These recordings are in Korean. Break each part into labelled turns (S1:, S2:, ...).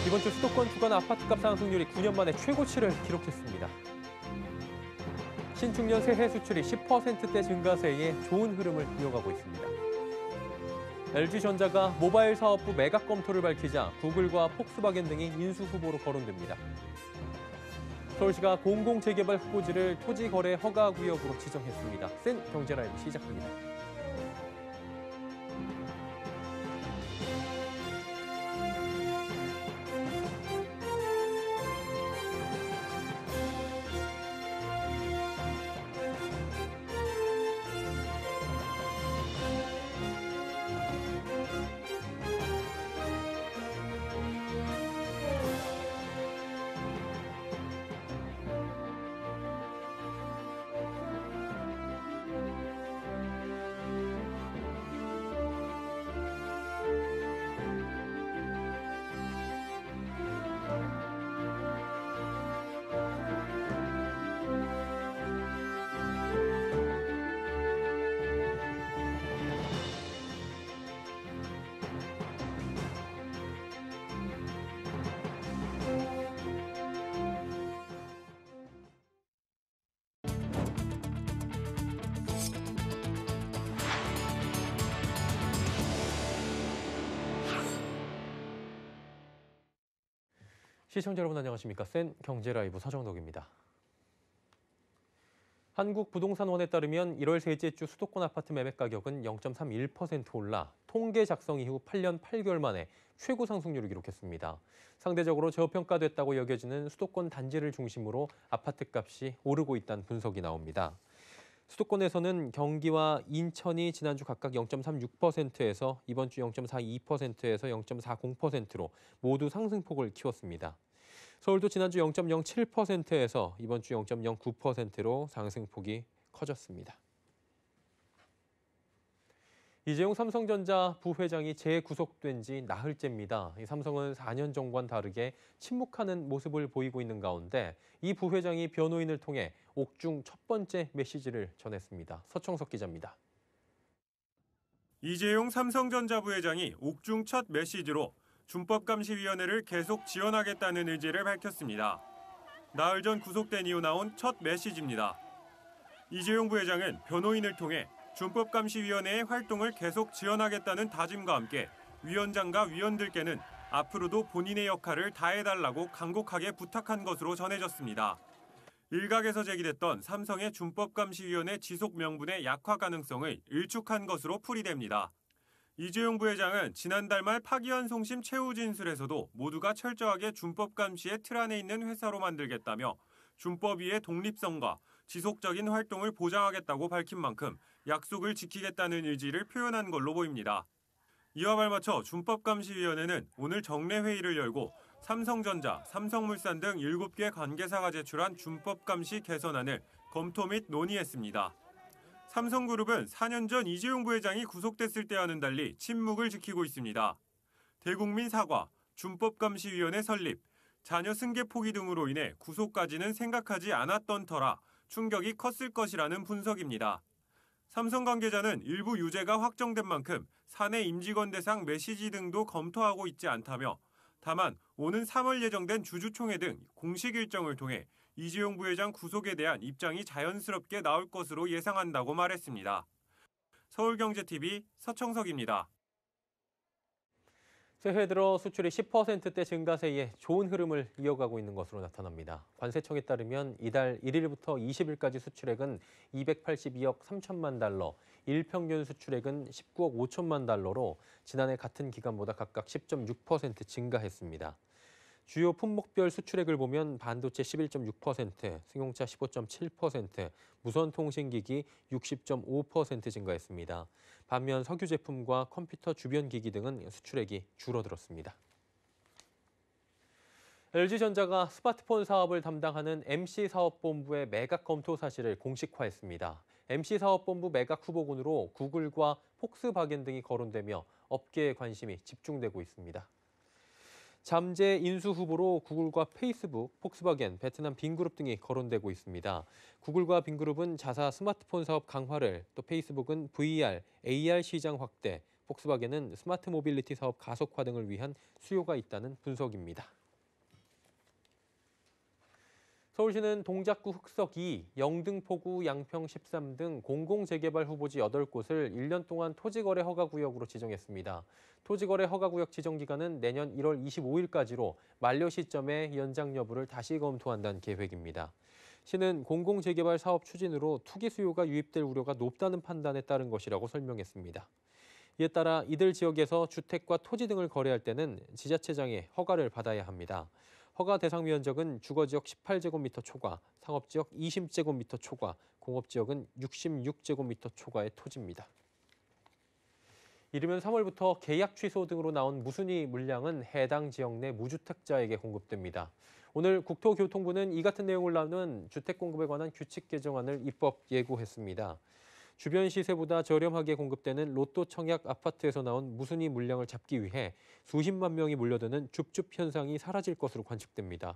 S1: 이번 주 수도권 주간 아파트값 상승률이 9년 만에 최고치를 기록했습니다. 신축년 새해 수출이 10%대 증가세에 좋은 흐름을 이어가고 있습니다. LG전자가 모바일 사업부 매각 검토를 밝히자 구글과 폭스바겐 등이 인수 후보로 거론됩니다. 서울시가 공공재개발 후보지를 토지거래 허가구역으로 지정했습니다. 센 경제라이브 시작합니다. 시청자 여러분 안녕하십니까? 센 경제라이브 서정덕입니다. 한국부동산원에 따르면 1월 셋째 주 수도권 아파트 매매 가격은 0.31% 올라 통계 작성 이후 8년 8개월 만에 최고 상승률을 기록했습니다. 상대적으로 저평가됐다고 여겨지는 수도권 단지를 중심으로 아파트 값이 오르고 있다는 분석이 나옵니다. 수도권에서는 경기와 인천이 지난주 각각 0.36%에서 이번 주 0.42%에서 0.40%로 모두 상승폭을 키웠습니다. 서울도 지난주 0.07%에서 이번 주 0.09%로 상승폭이 커졌습니다. 이재용 삼성전자 부회장이 재구속된 지 나흘째입니다. 삼성은 4년 전과는 다르게 침묵하는 모습을 보이고 있는 가운데 이 부회장이 변호인을 통해 옥중 첫 번째 메시지를 전했습니다. 서청석 기자입니다.
S2: 이재용 삼성전자 부회장이 옥중 첫 메시지로 준법감시위원회를 계속 지원하겠다는 의지를 밝혔습니다. 나흘 전 구속된 이후 나온 첫 메시지입니다. 이재용 부회장은 변호인을 통해 준법감시위원회의 활동을 계속 지원하겠다는 다짐과 함께 위원장과 위원들께는 앞으로도 본인의 역할을 다해달라고 간곡하게 부탁한 것으로 전해졌습니다. 일각에서 제기됐던 삼성의 준법감시위원회 지속 명분의 약화 가능성을 일축한 것으로 풀이됩니다. 이재용 부회장은 지난달 말 파기환송심 최후 진술에서도 모두가 철저하게 준법감시의 틀 안에 있는 회사로 만들겠다며 준법위의 독립성과 지속적인 활동을 보장하겠다고 밝힌 만큼 약속을 지키겠다는 의지를 표현한 걸로 보입니다. 이와 발맞춰 준법감시위원회는 오늘 정례회의를 열고 삼성전자, 삼성물산 등 7개 관계사가 제출한 준법감시 개선안을 검토 및 논의했습니다. 삼성그룹은 4년 전 이재용 부회장이 구속됐을 때와는 달리 침묵을 지키고 있습니다. 대국민 사과, 준법감시위원회 설립, 자녀 승계 포기 등으로 인해 구속까지는 생각하지 않았던 터라 충격이 컸을 것이라는 분석입니다. 삼성 관계자는 일부 유죄가 확정된 만큼 사내 임직원 대상 메시지 등도 검토하고 있지 않다며 다만 오는 3월 예정된 주주총회 등 공식 일정을 통해 이재용 부회장 구속에 대한 입장이 자연스럽게 나올 것으로 예상한다고 말했습니다. 서울경제TV 서청석입니다.
S1: 새해 들어 수출이 10%대 증가세에 좋은 흐름을 이어가고 있는 것으로 나타납니다. 관세청에 따르면 이달 1일부터 20일까지 수출액은 282억 3천만 달러, 일평균 수출액은 19억 5천만 달러로 지난해 같은 기간보다 각각 10.6% 증가했습니다. 주요 품목별 수출액을 보면 반도체 11.6%, 승용차 15.7%, 무선통신기기 60.5% 증가했습니다. 반면 석유 제품과 컴퓨터 주변 기기 등은 수출액이 줄어들었습니다. LG전자가 스마트폰 사업을 담당하는 MC사업본부의 매각 검토 사실을 공식화했습니다. MC사업본부 매각 후보군으로 구글과 폭스바겐 등이 거론되며 업계의 관심이 집중되고 있습니다. 잠재 인수 후보로 구글과 페이스북, 폭스바겐, 베트남 빈그룹 등이 거론되고 있습니다. 구글과 빈그룹은 자사 스마트폰 사업 강화를, 또 페이스북은 VR, AR 시장 확대, 폭스바겐은 스마트 모빌리티 사업 가속화 등을 위한 수요가 있다는 분석입니다. 서울시는 동작구 흑석 2, 영등포구 양평 13 등 공공재개발 후보지 8곳을 1년 동안 토지거래 허가구역으로 지정했습니다. 토지거래 허가구역 지정 기간은 내년 1월 25일까지로 만료 시점에 연장 여부를 다시 검토한다는 계획입니다. 시는 공공재개발 사업 추진으로 투기 수요가 유입될 우려가 높다는 판단에 따른 것이라고 설명했습니다. 이에 따라 이들 지역에서 주택과 토지 등을 거래할 때는 지자체장의 허가를 받아야 합니다. 허가 대상 면적은 주거지역 18제곱미터 초과, 상업지역 20제곱미터 초과, 공업지역은 66제곱미터 초과의 토지입니다. 이르면 3월부터 계약 취소 등으로 나온 무순위 물량은 해당 지역 내 무주택자에게 공급됩니다. 오늘 국토교통부는 이 같은 내용을 나눈 주택 공급에 관한 규칙 개정안을 입법 예고했습니다. 주변 시세보다 저렴하게 공급되는 로또 청약 아파트에서 나온 무순위 물량을 잡기 위해 수십만 명이 몰려드는 줍줍 현상이 사라질 것으로 관측됩니다.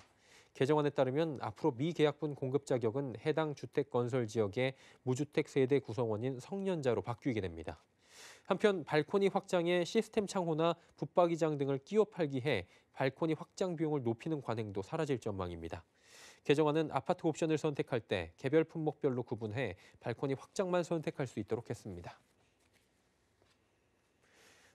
S1: 개정안에 따르면 앞으로 미계약분 공급 자격은 해당 주택 건설 지역의 무주택 세대 구성원인 성년자로 바뀌게 됩니다. 한편 발코니 확장에 시스템 창호나 붙박이장 등을 끼워 팔기 해 발코니 확장 비용을 높이는 관행도 사라질 전망입니다. 개정안은 아파트 옵션을 선택할 때 개별 품목별로 구분해 발코니 확장만 선택할 수 있도록 했습니다.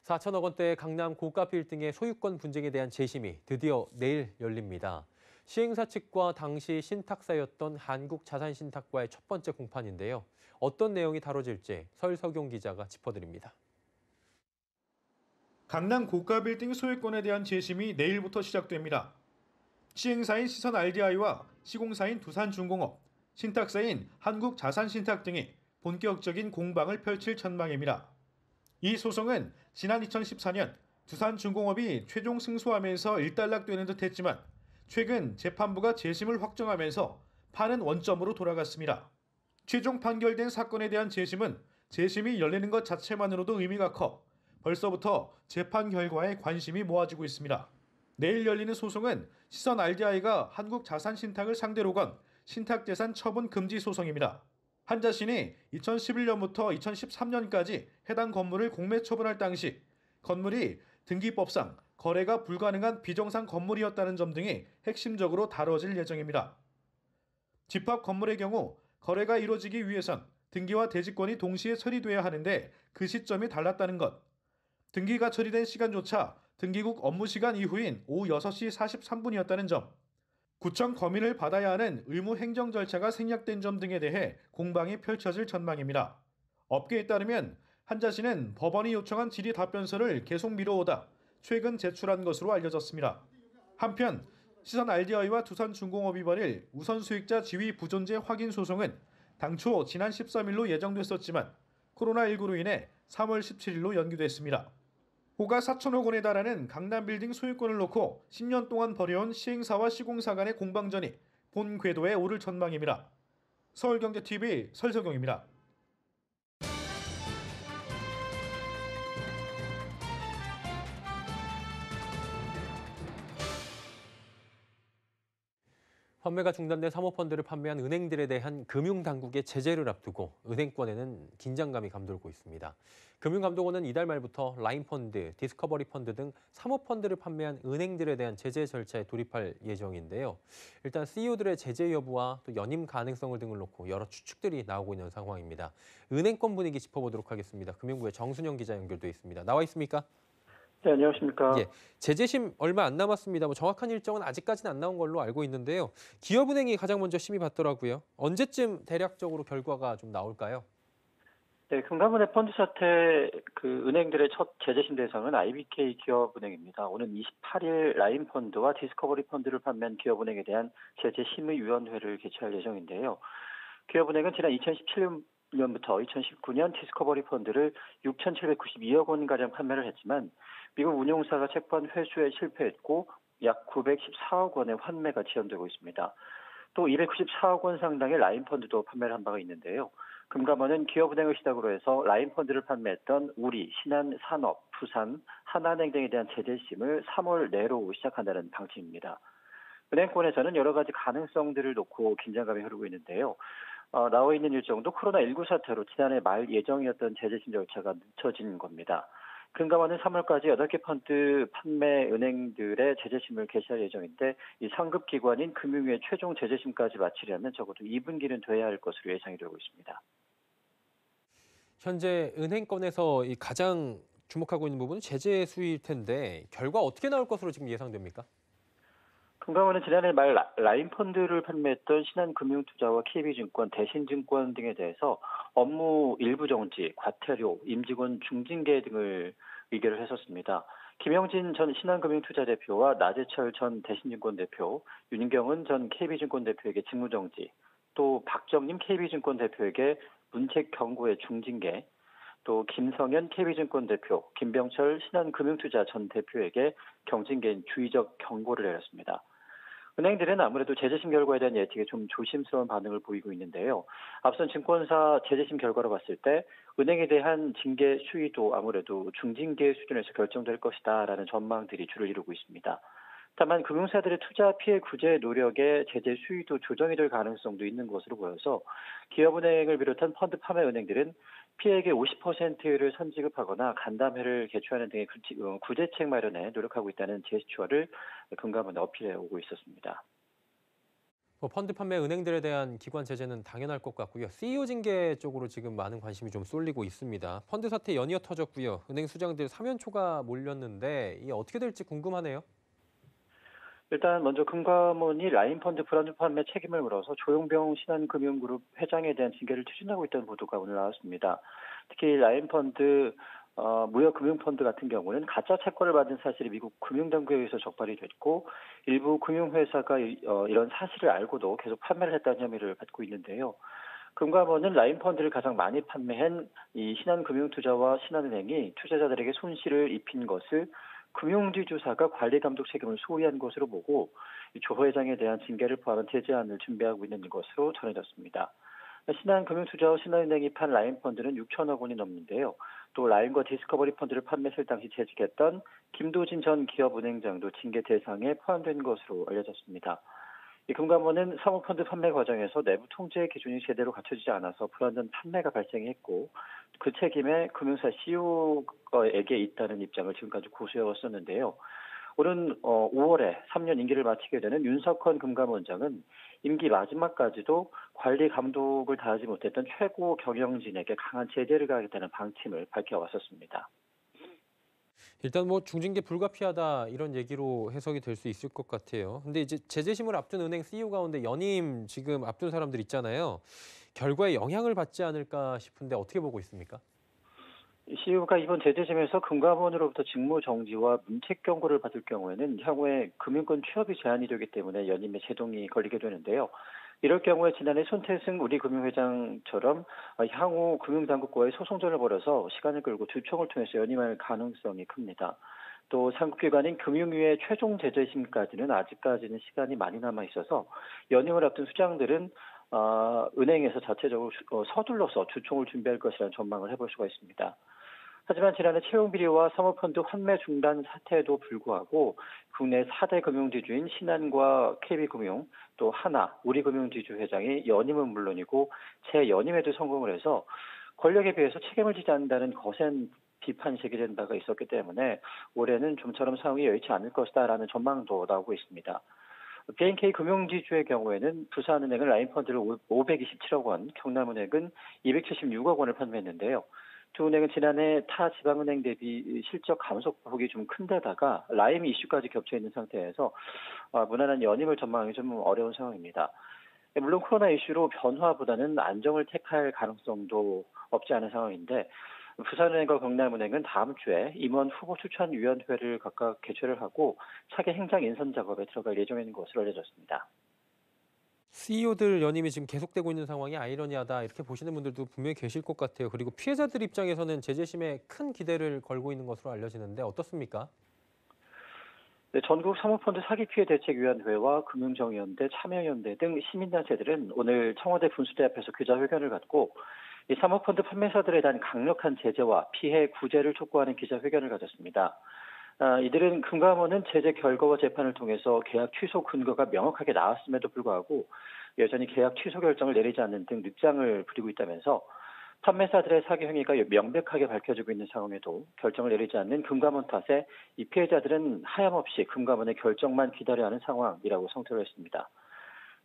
S1: 4천억 원대 강남 고가 빌딩의 소유권 분쟁에 대한 재심이 드디어 내일 열립니다. 시행사 측과 당시 신탁사였던 한국자산신탁과의 첫 번째 공판인데요. 어떤 내용이 다뤄질지 설석용 기자가 짚어드립니다.
S3: 강남 고가 빌딩 소유권에 대한 재심이 내일부터 시작됩니다. 시행사인 시선 RDI와 시공사인 두산중공업, 신탁사인 한국자산신탁 등이 본격적인 공방을 펼칠 전망입니다. 이 소송은 지난 2014년 두산중공업이 최종 승소하면서 일단락되는 듯 했지만 최근 재판부가 재심을 확정하면서 판은 원점으로 돌아갔습니다. 최종 판결된 사건에 대한 재심은 재심이 열리는 것 자체만으로도 의미가 커 벌써부터 재판 결과에 관심이 모아지고 있습니다. 내일 열리는 소송은 시선 RDI가 한국자산신탁을 상대로 건 신탁재산 처분 금지 소송입니다. 한자신이 2011년부터 2013년까지 해당 건물을 공매 처분할 당시 건물이 등기법상 거래가 불가능한 비정상 건물이었다는 점 등이 핵심적으로 다뤄질 예정입니다. 집합 건물의 경우 거래가 이루어지기 위해선 등기와 대지권이 동시에 처리돼야 하는데 그 시점이 달랐다는 것, 등기가 처리된 시간조차 등기국 업무시간 이후인 오후 6시 43분이었다는 점, 구청 검인을 받아야 하는 의무 행정 절차가 생략된 점 등에 대해 공방이 펼쳐질 전망입니다. 업계에 따르면 한자신은 법원이 요청한 질의 답변서를 계속 미뤄오다 최근 제출한 것으로 알려졌습니다. 한편 시선 RDI와 두산중공업이 벌일 우선수익자 지위 부존재 확인 소송은 당초 지난 13일로 예정됐었지만 코로나19로 인해 3월 17일로 연기됐습니다. 호가 4천억 원에 달하는 강남 빌딩 소유권을 놓고 10년 동안 벌여온 시행사와 시공사 간의 공방전이 본 궤도에 오를 전망입니다. 서울경제TV 설석용입니다.
S1: 판매가 중단된 사모펀드를 판매한 은행들에 대한 금융당국의 제재를 앞두고 은행권에는 긴장감이 감돌고 있습니다. 금융감독원은 이달 말부터 라인펀드, 디스커버리펀드 등 사모펀드를 판매한 은행들에 대한 제재 절차에 돌입할 예정인데요. 일단 CEO들의 제재 여부와 또 연임 가능성을 등을 놓고 여러 추측들이 나오고 있는 상황입니다. 은행권 분위기 짚어보도록 하겠습니다. 금융부의 정순영 기자 연결돼 있습니다. 나와 있습니까?
S4: 네, 안녕하십니까.
S1: 예, 제재심 얼마 안 남았습니다. 정확한 일정은 아직까지는 안 나온 걸로 알고 있는데요. 기업은행이 가장 먼저 심의 받더라고요. 언제쯤 대략적으로 결과가 좀 나올까요?
S4: 네, 금감원의 펀드 사태 은행들의 첫 제재심 대상은 IBK 기업은행입니다. 오는 28일 라인펀드와 디스커버리 펀드를 판매한 기업은행에 대한 제재심의위원회를 개최할 예정인데요. 기업은행은 지난 2017년부터 2019년 디스커버리 펀드를 6,792억 원가량 판매를 했지만 미국 운용사가 채권 회수에 실패했고 약 914억 원의 환매가 지연되고 있습니다. 또 294억 원 상당의 라인펀드도 판매를 한 바가 있는데요. 금감원은 기업은행을 시작으로 해서 라인펀드를 판매했던 우리, 신한산업, 부산, 하나은행 등에 대한 제재심을 3월 내로 시작한다는 방침입니다. 은행권에서는 여러 가지 가능성들을 놓고 긴장감이 흐르고 있는데요. 나와 있는 일정도 코로나19 사태로 지난해 말 예정이었던 제재심 절차가 늦춰진 겁니다. 금감원은 3월까지 8개 펀드 판매 은행들의 제재심을 개시할 예정인데 이 상급 기관인 금융위의 최종 제재심까지 마치려면 적어도 2분기는 돼야 할 것으로 예상이 되고 있습니다.
S1: 현재 은행권에서 이 가장 주목하고 있는 부분은 제재 수위일 텐데 결과 어떻게 나올 것으로 지금 예상됩니까?
S4: 금감원은 지난해 말 라인 펀드를 판매했던 신한금융투자와 KB증권, 대신증권 등에 대해서 업무 일부 정지, 과태료, 임직원 중징계 등을 의결을 했었습니다. 김영진 전 신한금융투자 대표와 나재철 전 대신증권 대표, 윤경은 전 KB증권 대표에게 직무정지, 또 박정림 KB증권 대표에게 문책 경고의 중징계, 또 김성현 KB증권 대표, 김병철 신한금융투자 전 대표에게 경징계인 주의적 경고를 내렸습니다. 은행들은 아무래도 제재심 결과에 대한 예측에 좀 조심스러운 반응을 보이고 있는데요. 앞선 증권사 제재심 결과로 봤을 때 은행에 대한 징계 수위도 아무래도 중징계 수준에서 결정될 것이다라는 전망들이 주를 이루고 있습니다. 다만 금융사들의 투자 피해 구제 노력에 제재 수위도 조정이 될 가능성도 있는 것으로 보여서 기업은행을 비롯한 펀드 판매 은행들은 피해액의 50%를 선지급하거나 간담회를 개최하는 등의 구제책 마련에 노력하고 있다는 제스처를 금감원에 어필해 오고 있었습니다.
S1: 펀드 판매 은행들에 대한 기관 제재는 당연할 것 같고요. CEO 징계 쪽으로 지금 많은 관심이 좀 쏠리고 있습니다. 펀드 사태 연이어 터졌고요. 은행 수장들 사면초가 몰렸는데 이게 어떻게 될지 궁금하네요.
S4: 일단 먼저 금감원이 라인펀드 브란드 판매 책임을 물어서 조용병 신한금융그룹 회장에 대한 징계를 추진하고 있다는 보도가 오늘 나왔습니다. 특히 라인펀드 무역금융펀드 같은 경우는 가짜 채권을 받은 사실이 미국 금융당국에 의해서 적발이 됐고 일부 금융회사가 이런 사실을 알고도 계속 판매를 했다는 혐의를 받고 있는데요. 금감원은 라인펀드를 가장 많이 판매한 이 신한금융투자와 신한은행이 투자자들에게 손실을 입힌 것을 금융지주사가 관리감독 책임을 소위한 것으로 보고 조 회장에 대한 징계를 포함한 제재안을 준비하고 있는 것으로 전해졌습니다. 신한금융투자와 신한은행이 판 라인펀드는 6천억 원이 넘는데요. 또 라인과 디스커버리 펀드를 판매했을 당시 재직했던 김도진 전 기업은행장도 징계 대상에 포함된 것으로 알려졌습니다. 이 금감원은 사모펀드 판매 과정에서 내부 통제 기준이 제대로 갖춰지지 않아서 불완전 판매가 발생했고 그 책임에 금융사 CEO에게 있다는 입장을 지금까지 고수해왔었는데요. 오는 5월에 3년 임기를 마치게 되는 윤석헌 금감원장은 임기 마지막까지도 관리 감독을 다하지 못했던 최고 경영진에게 강한 제재를 가하겠다는 방침을 밝혀왔었습니다.
S1: 일단 중징계 불가피하다 이런 얘기로 해석이 될 수 있을 것 같아요. 근데 이제 제재심을 앞둔 은행 CEO 가운데 연임 지금 앞둔 사람들 있잖아요. 결과에 영향을 받지 않을까 싶은데 어떻게 보고 있습니까?
S4: CEO가 이번 제재심에서 금감원으로부터 직무 정지와 문책 경고를 받을 경우에는 향후에 금융권 취업이 제한이 되기 때문에 연임에 제동이 걸리게 되는데요. 이럴 경우에 지난해 손태승 우리금융회장처럼 향후 금융당국과의 소송전을 벌여서 시간을 끌고 주총을 통해서 연임할 가능성이 큽니다. 또 상급기관인 금융위의 최종 제재심까지는 아직까지는 시간이 많이 남아 있어서 연임을 앞둔 수장들은 은행에서 자체적으로 서둘러서 주총을 준비할 것이라는 전망을 해볼 수가 있습니다. 하지만 지난해 채용 비리와 사모펀드 환매 중단 사태에도 불구하고 국내 4대 금융지주인 신한과 KB금융 또 하나 우리금융지주 회장이 연임은 물론이고 재연임에도 성공을 해서 권력에 비해서 책임을 지지 않는다는 거센 비판이 제기된 바가 있었기 때문에 올해는 좀처럼 상황이 여의치 않을 것이다라는 전망도 나오고 있습니다. BNK 금융지주의 경우에는 부산은행은 라인펀드를 527억 원, 경남은행은 276억 원을 판매했는데요. 두 은행은 지난해 타 지방은행 대비 실적 감소폭이 좀 큰데다가 라임 이슈까지 겹쳐 있는 상태에서 무난한 연임을 전망하기 좀 어려운 상황입니다. 물론 코로나 이슈로 변화보다는 안정을 택할 가능성도 없지 않은 상황인데 부산은행과 경남은행은 다음 주에 임원 후보 추천위원회를 각각 개최를 하고 차기 행장 인선 작업에 들어갈 예정인 것으로 알려졌습니다.
S1: CEO들 연임이 지금 계속되고 있는 상황이 아이러니하다 이렇게 보시는 분들도 분명히 계실 것 같아요. 그리고 피해자들 입장에서는 제재심에 큰 기대를 걸고 있는 것으로 알려지는데 어떻습니까?
S4: 네, 전국 사모펀드 사기피해대책위원회와 금융정의연대, 참여연대 등 시민단체들은 오늘 청와대 분수대 앞에서 기자회견을 갖고 이 사모펀드 판매사들에 대한 강력한 제재와 피해 구제를 촉구하는 기자회견을 가졌습니다. 이들은 금감원은 제재 결과와 재판을 통해서 계약 취소 근거가 명확하게 나왔음에도 불구하고 여전히 계약 취소 결정을 내리지 않는 등 늑장을 부리고 있다면서 판매사들의 사기 행위가 명백하게 밝혀지고 있는 상황에도 결정을 내리지 않는 금감원 탓에 이 피해자들은 하염없이 금감원의 결정만 기다려야 하는 상황이라고 성토를 했습니다.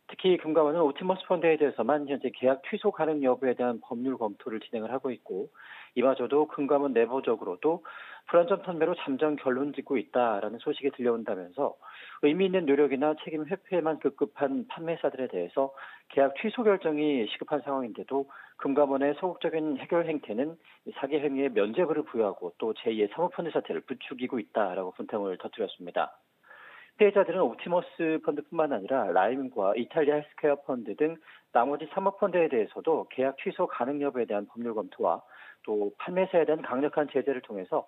S4: 특히 금감원은 옵티머스 펀드에 대해서만 현재 계약 취소 가능 여부에 대한 법률 검토를 진행을 하고 있고, 이마저도 금감원 내부적으로도 불안전 판매로 잠정 결론 짓고 있다라는 소식이 들려온다면서 의미 있는 노력이나 책임 회피에만 급급한 판매사들에 대해서 계약 취소 결정이 시급한 상황인데도 금감원의 소극적인 해결 행태는 사기 행위에 면죄부를 부여하고 또 제2의 사모펀드 사태를 부추기고 있다라고 분탕을 터뜨렸습니다. 피해자들은 옵티머스 펀드뿐만 아니라 라임과 이탈리아 헬스케어 펀드 등 나머지 사모펀드에 대해서도 계약 취소 가능 여부에 대한 법률 검토와 또 판매사에 대한 강력한 제재를 통해서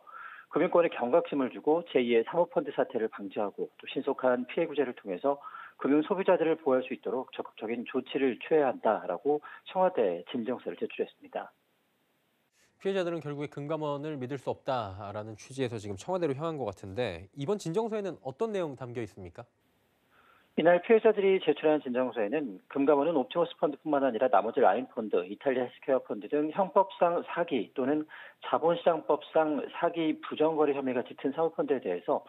S4: 금융권에 경각심을 주고 제2의 사모펀드 사태를 방지하고 또 신속한 피해 구제를 통해서 금융 소비자들을 보호할 수 있도록 적극적인 조치를 취해야 한다라고 청와대에 진정서를 제출했습니다.
S1: 피해자들은 결국에 금감원을 믿을 수 없다라는 취지에서 지금 청와대로 향한 것 같은데 이번 진정서에는 어떤 내용 담겨 있습니까?
S4: 이날 피해자들이 제출한 진정서에는 금감원은 옵티머스 펀드뿐만 아니라 나머지 라인 펀드, 이탈리아 헬스케어 펀드 등 형법상 사기 또는 자본시장법상 사기 부정거래 혐의가 짙은 사모펀드에 대해서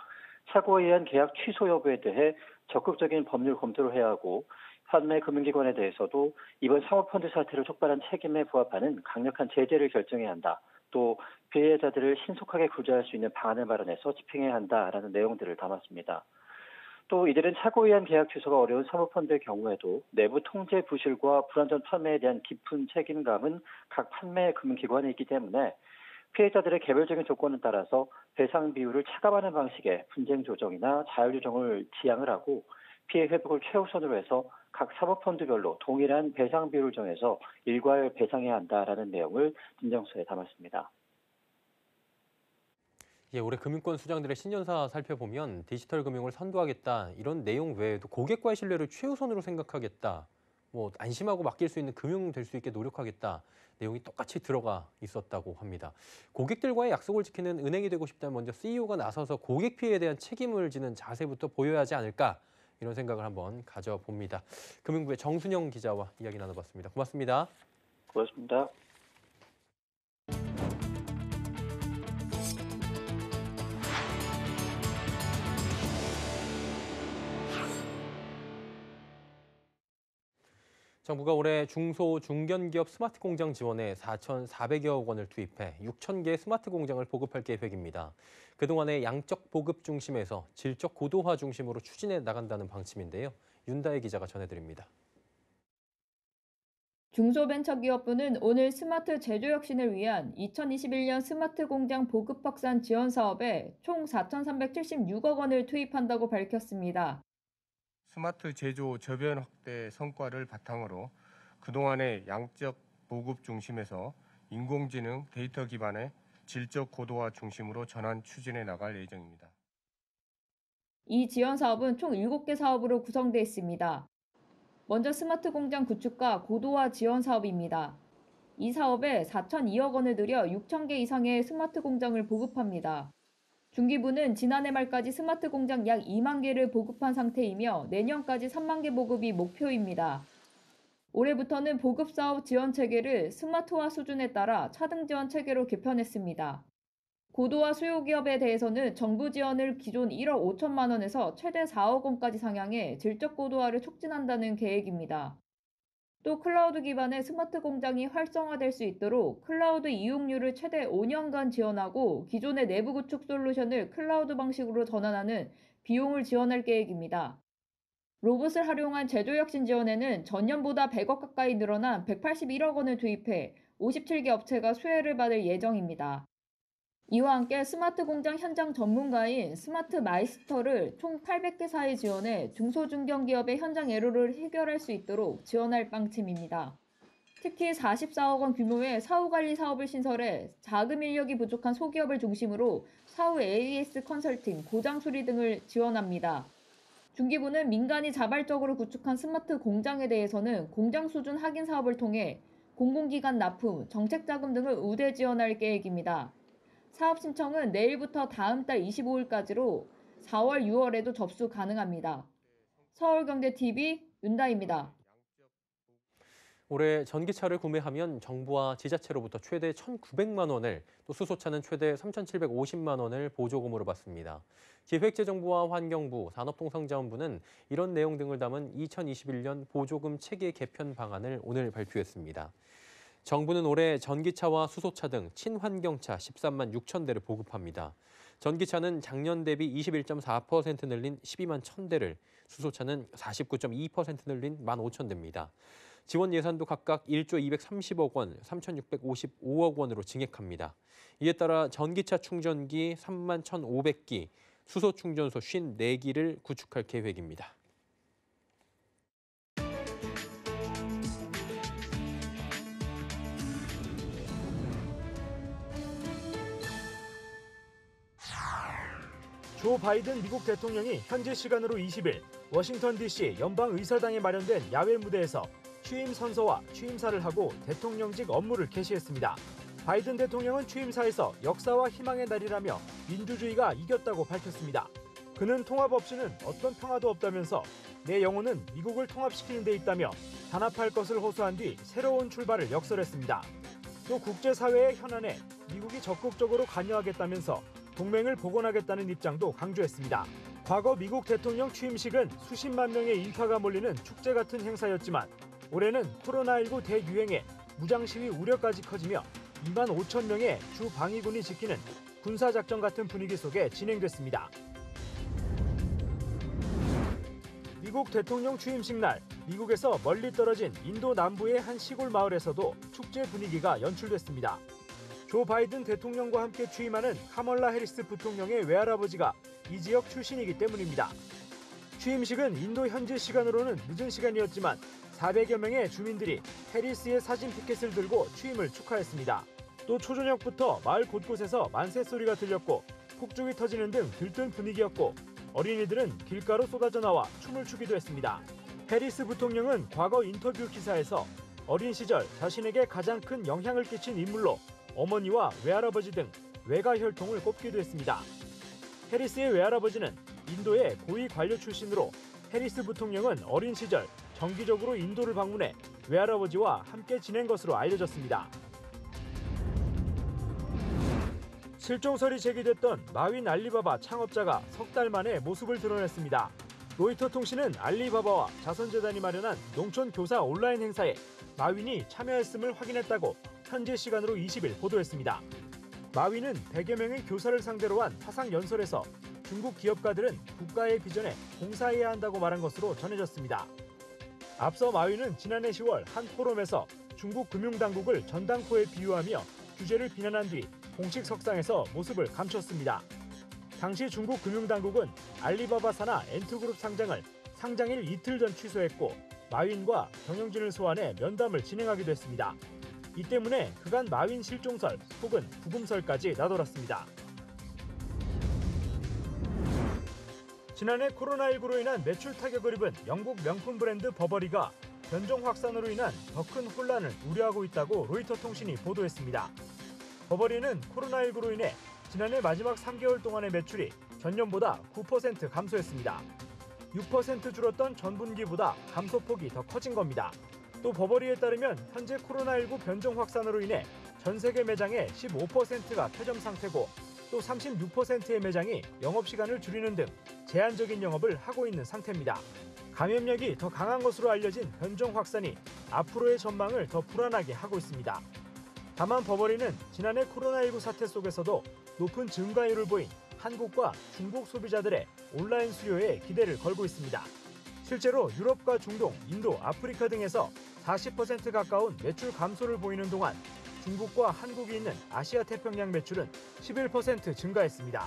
S4: 사고에 의한 계약 취소 여부에 대해 적극적인 법률 검토를 해야 하고, 판매 금융기관에 대해서도 이번 사모펀드 사태를 촉발한 책임에 부합하는 강력한 제재를 결정해야 한다. 또 피해자들을 신속하게 구제할 수 있는 방안을 마련해서 집행해야 한다라는 내용들을 담았습니다. 또 이들은 사고에 의한 계약 취소가 어려운 사모펀드의 경우에도 내부 통제 부실과 불안전 판매에 대한 깊은 책임감은 각 판매 금융기관에 있기 때문에 피해자들의 개별적인 조건에 따라서 배상 비율을 차감하는 방식의 분쟁 조정이나 자율 조정을 지향을 하고 피해 회복을 최우선으로 해서 각 사모펀드별로 동일한 배상 비율을 정해서 일괄 배상해야 한다라는 내용을 진정서에 담았습니다.
S1: 예, 올해 금융권 수장들의 신년사 살펴보면 디지털 금융을 선도하겠다 이런 내용 외에도 고객과의 신뢰를 최우선으로 생각하겠다, 뭐 안심하고 맡길 수 있는 금융 될 수 있게 노력하겠다 내용이 똑같이 들어가 있었다고 합니다. 고객들과의 약속을 지키는 은행이 되고 싶다면 먼저 CEO가 나서서 고객 피해에 대한 책임을 지는 자세부터 보여야 하지 않을까 이런 생각을 한번 가져봅니다. 금융부의 정순영 기자와 이야기 나눠봤습니다. 고맙습니다.
S4: 고맙습니다.
S1: 정부가 올해 중소, 중견기업 스마트 공장 지원에 4,400여억 원을 투입해 6,000개의 스마트 공장을 보급할 계획입니다. 그동안의 양적 보급 중심에서 질적 고도화 중심으로 추진해 나간다는 방침인데요. 윤다혜 기자가 전해드립니다.
S5: 중소벤처기업부는 오늘 스마트 제조혁신을 위한 2021년 스마트 공장 보급 확산 지원 사업에 총 4,376억 원을 투입한다고 밝혔습니다.
S6: 스마트 제조 저변 확대 성과를 바탕으로 그동안의 양적 보급 중심에서 인공지능 데이터 기반의 질적 고도화 중심으로 전환 추진해 나갈 예정입니다.
S5: 이 지원 사업은 총 7개 사업으로 구성되어 있습니다. 먼저 스마트 공장 구축과 고도화 지원 사업입니다. 이 사업에 4,002억 원을 들여 6,000개 이상의 스마트 공장을 보급합니다. 중기부는 지난해 말까지 스마트 공장 약 2만 개를 보급한 상태이며 내년까지 3만 개 보급이 목표입니다. 올해부터는 보급사업 지원 체계를 스마트화 수준에 따라 차등 지원 체계로 개편했습니다. 고도화 수요 기업에 대해서는 정부 지원을 기존 1억 5천만 원에서 최대 4억 원까지 상향해 질적 고도화를 촉진한다는 계획입니다. 또 클라우드 기반의 스마트 공장이 활성화될 수 있도록 클라우드 이용률을 최대 5년간 지원하고 기존의 내부 구축 솔루션을 클라우드 방식으로 전환하는 비용을 지원할 계획입니다. 로봇을 활용한 제조혁신 지원에는 전년보다 100억 가까이 늘어난 181억 원을 투입해 57개 업체가 수혜를 받을 예정입니다. 이와 함께 스마트 공장 현장 전문가인 스마트 마이스터를 총 800개사에 지원해 중소중견기업의 현장 애로를 해결할 수 있도록 지원할 방침입니다. 특히 44억 원 규모의 사후관리 사업을 신설해 자금 인력이 부족한 소기업을 중심으로 사후 AS 컨설팅, 고장 수리 등을 지원합니다. 중기부는 민간이 자발적으로 구축한 스마트 공장에 대해서는 공장 수준 확인 사업을 통해 공공기관 납품, 정책자금 등을 우대 지원할 계획입니다. 사업 신청은 내일부터 다음 달 25일까지로 4월, 6월에도 접수 가능합니다. 서울경제TV 윤다희입니다.
S1: 올해 전기차를 구매하면 정부와 지자체로부터 최대 1,900만 원을, 또 수소차는 최대 3,750만 원을 보조금으로 받습니다. 기획재정부와 환경부, 산업통상자원부는 이런 내용 등을 담은 2021년 보조금 체계 개편 방안을 오늘 발표했습니다. 정부는 올해 전기차와 수소차 등 친환경차 13만 6천 대를 보급합니다. 전기차는 작년 대비 21.4% 늘린 12만 1,000대를, 수소차는 49.2% 늘린 1만 5천 대입니다. 지원 예산도 각각 1조 230억 원, 3,655억 원으로 증액합니다. 이에 따라 전기차 충전기 3만 1,500기, 수소 충전소 54기를 구축할 계획입니다.
S7: 조 바이든 미국 대통령이 현지 시간으로 20일 워싱턴 DC 연방의사당에 마련된 야외 무대에서 취임 선서와 취임사를 하고 대통령직 업무를 개시했습니다. 바이든 대통령은 취임사에서 역사와 희망의 날이라며 민주주의가 이겼다고 밝혔습니다. 그는 통합 없이는 어떤 평화도 없다면서 내 영혼은 미국을 통합시키는 데 있다며 단합할 것을 호소한 뒤 새로운 출발을 역설했습니다. 또 국제사회의 현안에 미국이 적극적으로 관여하겠다면서 동맹을 복원하겠다는 입장도 강조했습니다. 과거 미국 대통령 취임식은 수십만 명의 인파가 몰리는 축제 같은 행사였지만 올해는 코로나19 대유행에 무장시위 우려까지 커지며 2만 5천 명의 주 방위군이 지키는 군사작전 같은 분위기 속에 진행됐습니다. 미국 대통령 취임식 날 미국에서 멀리 떨어진 인도 남부의 한 시골 마을에서도 축제 분위기가 연출됐습니다. 조 바이든 대통령과 함께 취임하는 카멀라 해리스 부통령의 외할아버지가 이 지역 출신이기 때문입니다. 취임식은 인도 현지 시간으로는 늦은 시간이었지만 400여 명의 주민들이 해리스의 사진 피켓을 들고 취임을 축하했습니다. 또 초저녁부터 마을 곳곳에서 만세 소리가 들렸고 폭죽이 터지는 등 들뜬 분위기였고 어린이들은 길가로 쏟아져 나와 춤을 추기도 했습니다. 해리스 부통령은 과거 인터뷰 기사에서 어린 시절 자신에게 가장 큰 영향을 끼친 인물로 어머니와 외할아버지 등 외가 혈통을 꼽기도 했습니다. 해리스의 외할아버지는 인도의 고위 관료 출신으로 해리스 부통령은 어린 시절 정기적으로 인도를 방문해 외할아버지와 함께 지낸 것으로 알려졌습니다. 실종설이 제기됐던 마윈 알리바바 창업자가 석 달 만에 모습을 드러냈습니다. 로이터 통신은 알리바바와 자선재단이 마련한 농촌 교사 온라인 행사에 마윈이 참여했음을 확인했다고 현지 시간으로 20일 보도했습니다. 마윈은 100여 명의 교사를 상대로 한 화상 연설에서 중국 기업가들은 국가의 비전에 봉사해야 한다고 말한 것으로 전해졌습니다. 앞서 마윈은 지난해 10월 한 포럼에서 중국 금융당국을 전당포에 비유하며 규제를 비난한 뒤 공식 석상에서 모습을 감췄습니다. 당시 중국 금융당국은 알리바바 산하 엔트그룹 상장을 상장일 이틀 전 취소했고 마윈과 경영진을 소환해 면담을 진행하기도 했습니다. 이 때문에 그간 마윈 실종설 혹은 부금설까지 나돌았습니다. 지난해 코로나19로 인한 매출 타격을 입은 영국 명품 브랜드 버버리가 변종 확산으로 인한 더 큰 혼란을 우려하고 있다고 로이터 통신이 보도했습니다. 버버리는 코로나19로 인해 지난해 마지막 3개월 동안의 매출이 전년보다 9% 감소했습니다. 6% 줄었던 전분기보다 감소폭이 더 커진 겁니다. 또 버버리에 따르면 현재 코로나19 변종 확산으로 인해 전 세계 매장의 15%가 폐점 상태고 또 36%의 매장이 영업시간을 줄이는 등 제한적인 영업을 하고 있는 상태입니다. 감염력이 더 강한 것으로 알려진 변종 확산이 앞으로의 전망을 더 불안하게 하고 있습니다. 다만 버버리는 지난해 코로나19 사태 속에서도 높은 증가율을 보인 한국과 중국 소비자들의 온라인 수요에 기대를 걸고 있습니다. 실제로 유럽과 중동, 인도, 아프리카 등에서 40% 가까운 매출 감소를 보이는 동안 중국과 한국이 있는 아시아 태평양 매출은 11% 증가했습니다.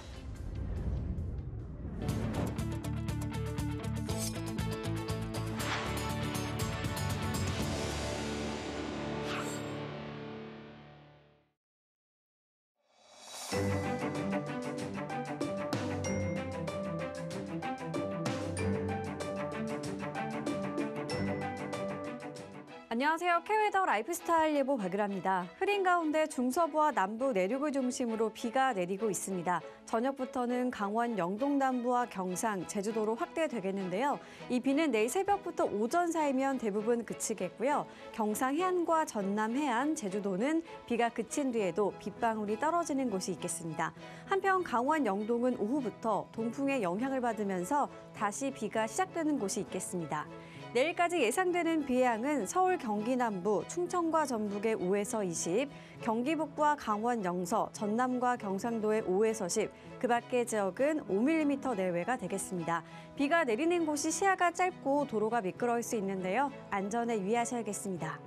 S8: 안녕하세요. K웨더 라이프스타일 예보 박유라입니다. 흐린 가운데 중서부와 남부 내륙을 중심으로 비가 내리고 있습니다. 저녁부터는 강원 영동 남부와 경상, 제주도로 확대되겠는데요. 이 비는 내일 새벽부터 오전 사이면 대부분 그치겠고요. 경상 해안과 전남 해안, 제주도는 비가 그친 뒤에도 빗방울이 떨어지는 곳이 있겠습니다. 한편 강원 영동은 오후부터 동풍의 영향을 받으면서 다시 비가 시작되는 곳이 있겠습니다. 내일까지 예상되는 비의 양은 서울 경기 남부, 충청과 전북의 5에서 20, 경기 북부와 강원 영서, 전남과 경상도의 5에서 10, 그 밖의 지역은 5mm 내외가 되겠습니다. 비가 내리는 곳이 시야가 짧고 도로가 미끄러울 수 있는데요. 안전에 유의하셔야겠습니다.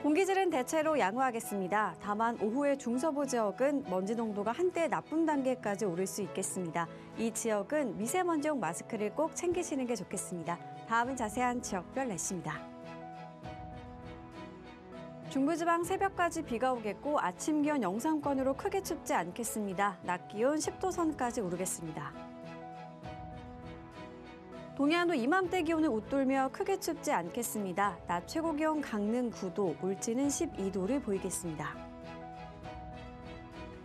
S8: 공기질은 대체로 양호하겠습니다. 다만 오후에 중서부 지역은 먼지 농도가 한때 나쁨 단계까지 오를 수 있겠습니다. 이 지역은 미세먼지용 마스크를 꼭 챙기시는 게 좋겠습니다. 다음은 자세한 지역별 날씨입니다. 중부지방 새벽까지 비가 오겠고 아침 기온 영상권으로 크게 춥지 않겠습니다. 낮 기온 10도 선까지 오르겠습니다. 동해안도 이맘때 기온을 웃돌며 크게 춥지 않겠습니다. 낮 최고 기온 강릉 9도, 울진은 12도를 보이겠습니다.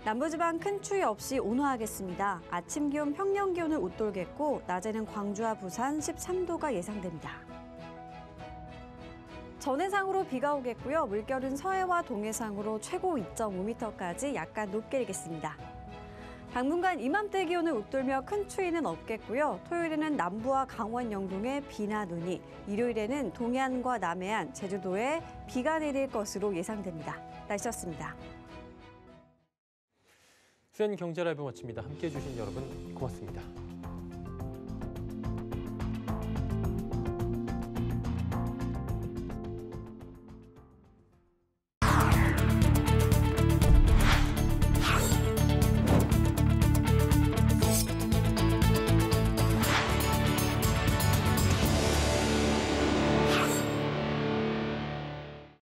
S8: 남부지방 큰 추위 없이 온화하겠습니다. 아침 기온 평년 기온을 웃돌겠고 낮에는 광주와 부산 13도가 예상됩니다. 전해상으로 비가 오겠고요. 물결은 서해와 동해상으로 최고 2.5m까지 약간 높게 일겠습니다. 당분간 이맘때 기온을 웃돌며 큰 추위는 없겠고요. 토요일에는 남부와 강원 영동에 비나 눈이, 일요일에는 동해안과 남해안, 제주도에 비가 내릴 것으로 예상됩니다. 날씨였습니다.
S1: 수연 경제 라이브 마칩니다. 함께해 주신 여러분 고맙습니다.